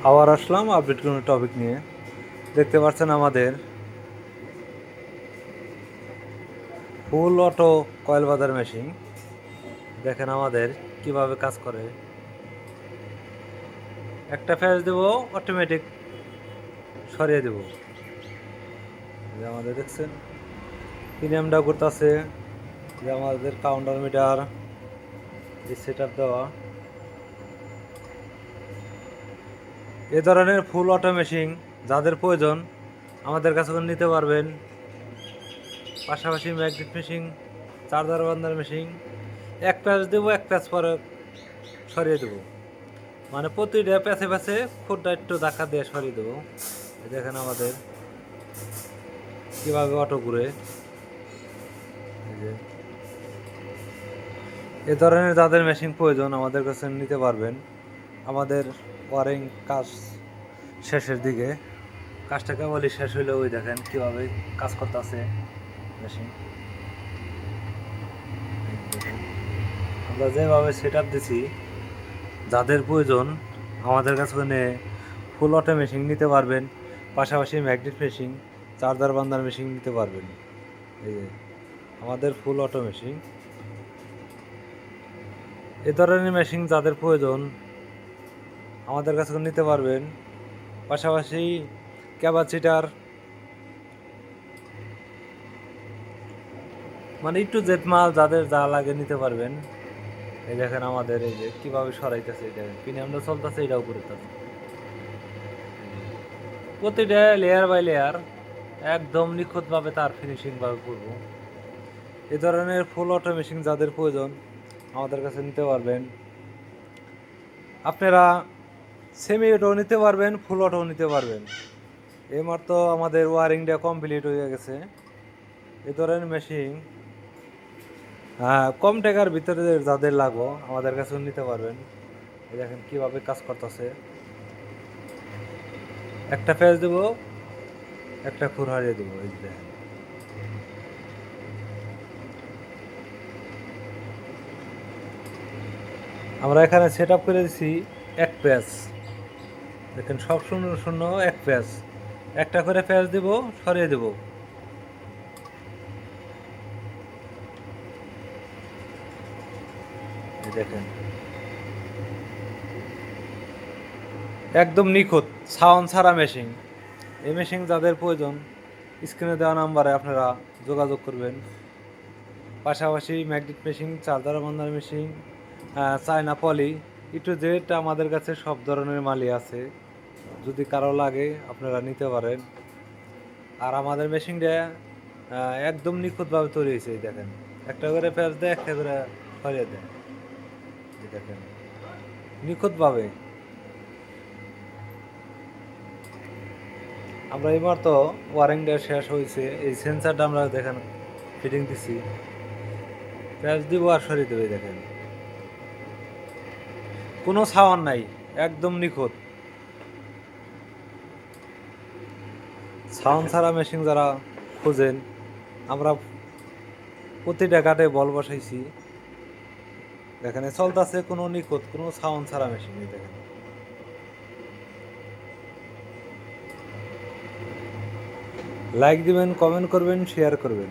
আবার আসলাম আপডেট কোনো টপিক নিয়ে। দেখতে পাচ্ছেন আমাদের ফুল অটো কয়েল বাজার মেশিন। দেখেন আমাদের কিভাবে কাজ করে। একটা ফ্যাস দেব, অটোমেটিক সরিয়ে দেব। যে আমাদের দেখছেন প্রিমিয়ামটা করতেছে, যে আমাদের কাউন্টার মিটার যে সেট আপ দেওয়া। এ ধরনের ফুল অটো মেশিন যাদের প্রয়োজন আমাদের কাছে নিতে পারবেন। পাশাপাশি ম্যাগনেট মেশিন, চার্জার বান্ধার মেশিন, এক প্যাচ দেবো, এক প্যাচ পরে সরিয়ে দেবো। মানে প্রতিটা প্যাচে প্যাচে খুঁটটা একটু ধাক্কা দিয়ে সরিয়ে দেবো। দেখেন আমাদের কীভাবে অটো ঘুরে। এই যে এ ধরনের যাদের মেশিন প্রয়োজন আমাদের কাছে নিতে পারবেন। আমাদের ওয়ারিং কাজ শেষের দিকে, কাজটা কেবলই শেষ হইলে ওই দেখেন কীভাবে কাজ করতেছে মেশিন। আমরা যেভাবে সেট আপ দিছি, যাদের প্রয়োজন আমাদের কাছে ফুল অটো মেশিন নিতে পারবেন। পাশাপাশি ম্যাগনেট মেশিন, চার্জার বান্ধার মেশিন নিতে পারবেন। এই যে আমাদের ফুল অটো মেশিন। এ ধরনের মেশিন যাদের প্রয়োজন আমাদের কাছে নিতে পারবেন। পাশাপাশি ক্যাপাসিটার, মানে একটু জেট মাল যাদের যা লাগে নিতে পারবেন। এই দেখেন আমাদের এই যে কীভাবে সরাইতেছে, এই দেখেন প্রিমিয়ামটা চলতেছে, এটাও করতেছে। প্রতিটা লেয়ার বাই লেয়ার একদম নিখুঁতভাবে তার ফিনিশিংভাবে করবো। এ ধরনের ফুল অটো মেশিন যাদের প্রয়োজন আমাদের কাছে নিতে পারবেন। আপনারা সেমি অটো নিতে পারবেন, ফুল অটো নিতে পারবেন। এইমাত্র আমাদের ওয়ারিংটা কমপ্লিট হয়ে গেছে। এ ধরনের মেশিন কম টাকার ভিতরে যাদের লাগবে আমাদের কাছেও নিতে পারবেন। এই দেখেন কীভাবে কাজ করতেছে। একটা ফেস দেবো, একটা খুর হারিয়ে দেবো। এই দেখেন আমরা এখানে সেট আপ করে দিছি এক প্যাচ। দেখেন সব শূন্য শূন্য, এক প্যাচ, একটা করে প্যাচ দেব, সরিয়ে দেব। দেখেন একদম নিখুঁত সাউন্ড ছাড়া মেশিন। এই মেশিন যাদের প্রয়োজন স্ক্রিনে দেওয়া নাম্বারে আপনারা যোগাযোগ করবেন। পাশাপাশি ম্যাগনেট মেশিন, চার্জার বান্ধার মেশিন, চায়না পলি, একটু জেড আমাদের কাছে সব ধরনের মালই আছে। যদি কারো লাগে আপনারা নিতে পারেন। আর আমাদের মেশিনটা একদম নিখুঁতভাবে তৈরি হয়েছে। দেখেন একটা করে প্যাচ দেয়, একটা করে সরিয়ে দেয়। দেখেন নিখুঁতভাবে। আমরা এবার তো ওয়ারিংটা শেষ হয়েছে, এই সেন্সারটা আমরা দেখেন ফিটিং দিছি, প্যাচ দিব আর সরিয়ে দেবে। দেখেন কোনো সাউন্ড নাই, একদম নিখুঁত। সাউন্ড ছাড়া মেশিন যারা খুঁজেন, আমরা প্রতিটা কাটে বল বসাইছি। দেখেন চলতেছে কোনো নিখুঁত, কোনো সাউন্ড ছাড়া মেশিন। দেখেন লাইক দিবেন, কমেন্ট করবেন, শেয়ার করবেন।